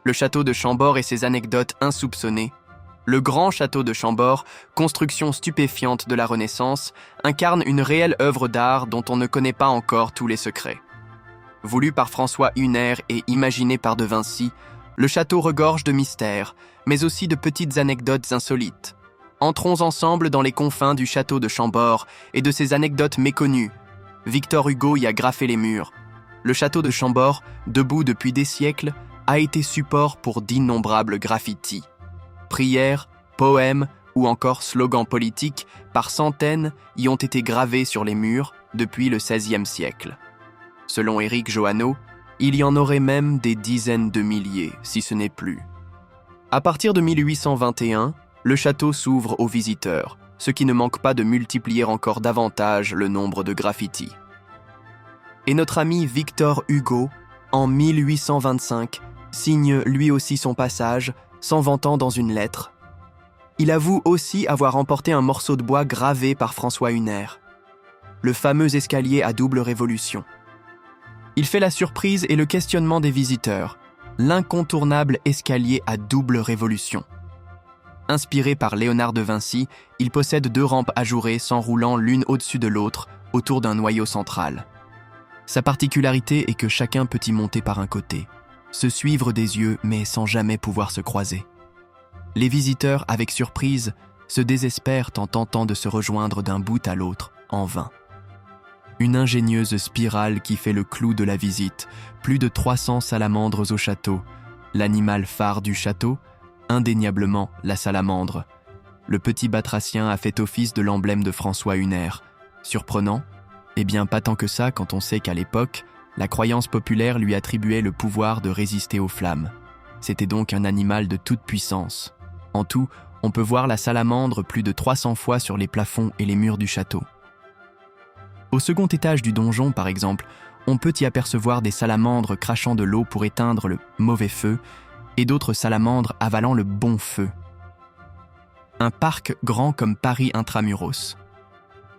Le château de Chambord et ses anecdotes insoupçonnées. Le grand château de Chambord, construction stupéfiante de la Renaissance, incarne une réelle œuvre d'art dont on ne connaît pas encore tous les secrets. Voulu par François Huner et imaginé par De Vinci, le château regorge de mystères, mais aussi de petites anecdotes insolites. Entrons ensemble dans les confins du château de Chambord et de ses anecdotes méconnues. Victor Hugo y a graffé les murs. Le château de Chambord, debout depuis des siècles, a été support pour d'innombrables graffitis. Prières, poèmes ou encore slogans politiques par centaines y ont été gravés sur les murs depuis le XVIe siècle. Selon Éric Johannot, il y en aurait même des dizaines de milliers, si ce n'est plus. À partir de 1821, le château s'ouvre aux visiteurs, ce qui ne manque pas de multiplier encore davantage le nombre de graffitis. Et notre ami Victor Hugo, en 1825, signe lui aussi son passage, s'en vantant dans une lettre. Il avoue aussi avoir emporté un morceau de bois gravé par François Huner, le fameux escalier à double révolution. Il fait la surprise et le questionnement des visiteurs, l'incontournable escalier à double révolution. Inspiré par Léonard de Vinci, il possède 2 rampes ajourées s'enroulant l'une au-dessus de l'autre autour d'un noyau central. Sa particularité est que chacun peut y monter par un côté, se suivre des yeux mais sans jamais pouvoir se croiser. Les visiteurs, avec surprise, se désespèrent en tentant de se rejoindre d'un bout à l'autre, en vain. Une ingénieuse spirale qui fait le clou de la visite, plus de 300 salamandres au château, l'animal phare du château, indéniablement la salamandre. Le petit batracien a fait office de l'emblème de François Huner. Surprenant ? Eh bien, pas tant que ça quand on sait qu'à l'époque, la croyance populaire lui attribuait le pouvoir de résister aux flammes. C'était donc un animal de toute puissance. En tout, on peut voir la salamandre plus de 300 fois sur les plafonds et les murs du château. Au second étage du donjon, par exemple, on peut y apercevoir des salamandres crachant de l'eau pour éteindre le mauvais feu et d'autres salamandres avalant le bon feu. Un parc grand comme Paris intramuros.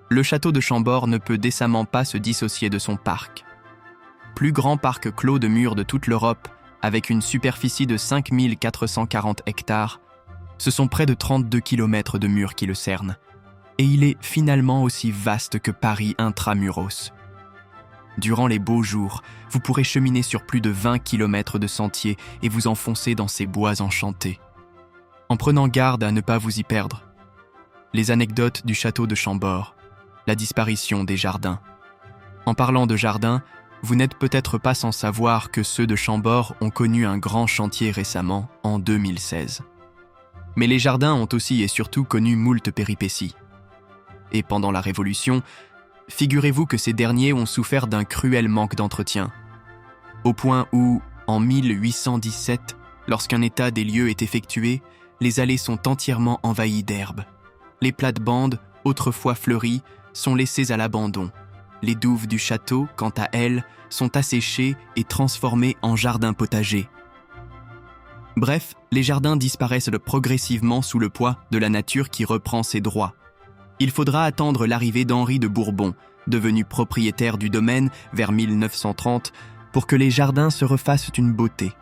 Le château de Chambord ne peut décemment pas se dissocier de son parc. Plus grand parc clos de murs de toute l'Europe, avec une superficie de 5440 hectares, ce sont près de 32 km de murs qui le cernent. Et il est finalement aussi vaste que Paris intramuros. Durant les beaux jours, vous pourrez cheminer sur plus de 20 km de sentiers et vous enfoncer dans ces bois enchantés. En prenant garde à ne pas vous y perdre. Les anecdotes du château de Chambord, la disparition des jardins. En parlant de jardins, vous n'êtes peut-être pas sans savoir que ceux de Chambord ont connu un grand chantier récemment, en 2016. Mais les jardins ont aussi et surtout connu moult péripéties. Et pendant la Révolution, figurez-vous que ces derniers ont souffert d'un cruel manque d'entretien. Au point où, en 1817, lorsqu'un état des lieux est effectué, les allées sont entièrement envahies d'herbe. Les plates-bandes, autrefois fleuries, sont laissées à l'abandon. Les douves du château, quant à elles, sont asséchées et transformées en jardins potagers. Bref, les jardins disparaissent progressivement sous le poids de la nature qui reprend ses droits. Il faudra attendre l'arrivée d'Henri de Bourbon, devenu propriétaire du domaine vers 1930, pour que les jardins se refassent une beauté.